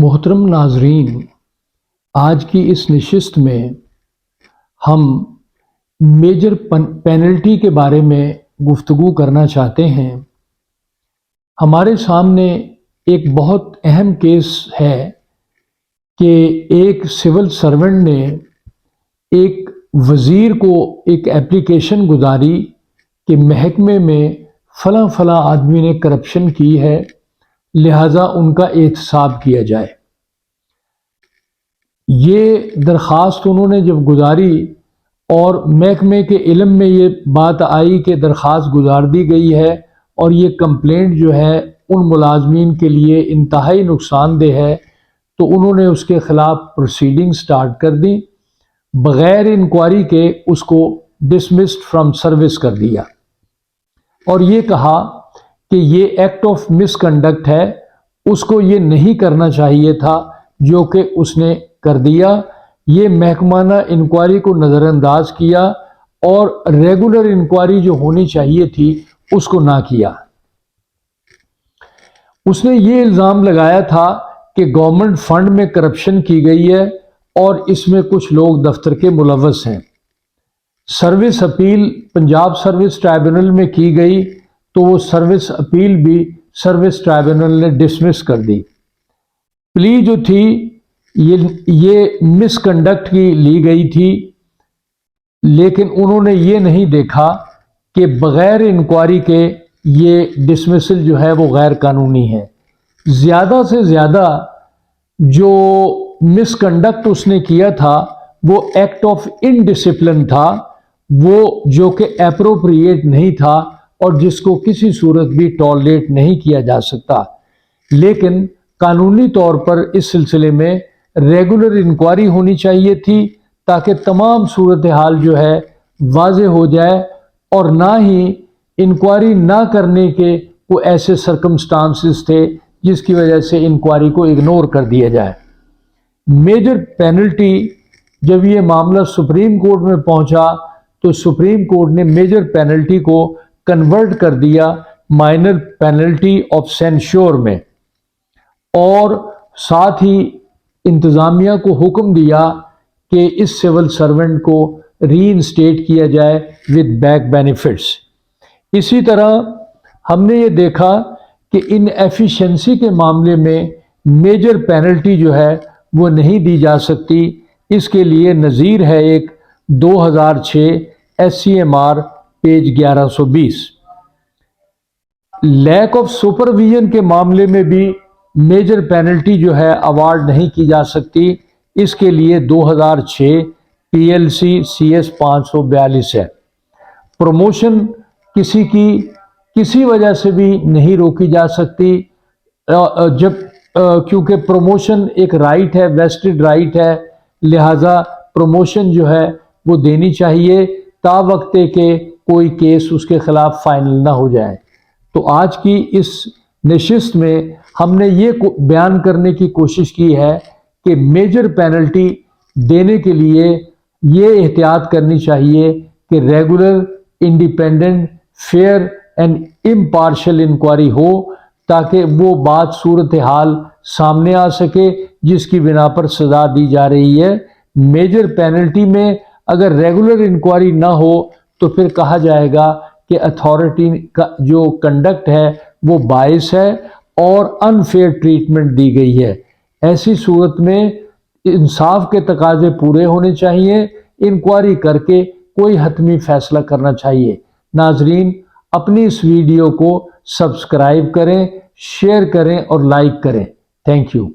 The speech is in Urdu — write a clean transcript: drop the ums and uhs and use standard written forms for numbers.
محترم ناظرین، آج کی اس نشست میں ہم میجر پینلٹی کے بارے میں گفتگو کرنا چاہتے ہیں۔ ہمارے سامنے ایک بہت اہم کیس ہے کہ ایک سول سرونٹ نے ایک وزیر کو ایک ایپلیکیشن گزاری کہ محکمے میں فلاں فلاں آدمی نے کرپشن کی ہے، لہٰذا ان کا احتساب کیا جائے۔ یہ درخواست انہوں نے جب گزاری اور محکمے کے علم میں یہ بات آئی کہ درخواست گزار دی گئی ہے اور یہ کمپلینٹ جو ہے ان ملازمین کے لیے انتہائی نقصان دہ ہے، تو انہوں نے اس کے خلاف پروسیڈنگ سٹارٹ کر دی، بغیر انکوائری کے اس کو ڈسمسڈ فرام سروس کر دیا اور یہ کہا کہ یہ ایکٹ آف مس کنڈکٹ ہے، اس کو یہ نہیں کرنا چاہیے تھا جو کہ اس نے کر دیا۔ یہ محکمانہ انکوائری کو نظر انداز کیا اور ریگولر انکوائری جو ہونی چاہیے تھی اس کو نہ کیا۔ اس نے یہ الزام لگایا تھا کہ گورنمنٹ فنڈ میں کرپشن کی گئی ہے اور اس میں کچھ لوگ دفتر کے ملوث ہیں۔ سروس اپیل پنجاب سروس ٹرائبیونل میں کی گئی تو وہ سروس اپیل بھی سروس ٹرائبیونل نے ڈسمس کر دی۔ پلی جو تھی یہ مس کنڈکٹ کی لی گئی تھی، لیکن انہوں نے یہ نہیں دیکھا کہ بغیر انکوائری کے یہ ڈسمسل جو ہے وہ غیر قانونی ہے۔ زیادہ سے زیادہ جو مس کنڈکٹ اس نے کیا تھا وہ ایکٹ آف انڈسپلن تھا، وہ جو کہ اپروپریٹ نہیں تھا اور جس کو کسی صورت بھی ٹالریٹ نہیں کیا جا سکتا، لیکن قانونی طور پر اس سلسلے میں ریگولر انکوائری ہونی چاہیے تھی تاکہ تمام صورتحال جو ہے واضح ہو جائے اور نہ ہی انکوائری نہ کرنے کے کوئی ایسے سرکمسٹانسز تھے جس کی وجہ سے انکوائری کو اگنور کر دیا جائے۔ میجر پینلٹی جب یہ معاملہ سپریم کورٹ میں پہنچا تو سپریم کورٹ نے میجر پینلٹی کو کنورٹ کر دیا مائنر پینلٹی آف سینشور میں، اور ساتھ ہی انتظامیہ کو حکم دیا کہ اس سول سرونٹ کو ری انسٹیٹ کیا جائے ود بیک بینیفٹس۔ اسی طرح ہم نے یہ دیکھا کہ ان ایفیشنسی کے معاملے میں میجر پینلٹی جو ہے وہ نہیں دی جا سکتی۔ اس کے لیے نظیر ہے ایک 2006 SCMR page 1120۔ Lack of supervision کے معاملے میں بھی میجر پینلٹی جو ہے ایوارڈ نہیں کی جا سکتی، اس کے لیے 2006 PLC CS 542 ہے۔ پروموشن کسی کی کسی وجہ سے بھی نہیں روکی جا سکتی، کیونکہ پروموشن ایک رائٹ ہے، ویسٹڈ رائٹ ہے، لہٰذا پروموشن جو ہے وہ دینی چاہیے تا وقتے کہ کوئی کیس اس کے خلاف فائنل نہ ہو جائے۔ تو آج کی اس نشست میں ہم نے یہ بیان کرنے کی کوشش کی ہے کہ میجر پینلٹی دینے کے لیے یہ احتیاط کرنی چاہیے کہ regular, independent, fair and impartial inquiry ہو تاکہ وہ بات صورتحال سامنے آ سکے جس کی بنا پر سزا دی جا رہی ہے۔ میجر پینلٹی میں اگر ریگولر انکوائری نہ ہو تو پھر کہا جائے گا کہ اتھارٹی کا جو کنڈکٹ ہے وہ باعث ہے اور انفیئر ٹریٹمنٹ دی گئی ہے۔ ایسی صورت میں انصاف کے تقاضے پورے ہونے چاہیے، انکوائری کر کے کوئی حتمی فیصلہ کرنا چاہیے۔ ناظرین، اپنی اس ویڈیو کو سبسکرائب کریں، شیئر کریں اور لائک کریں۔ Thank you.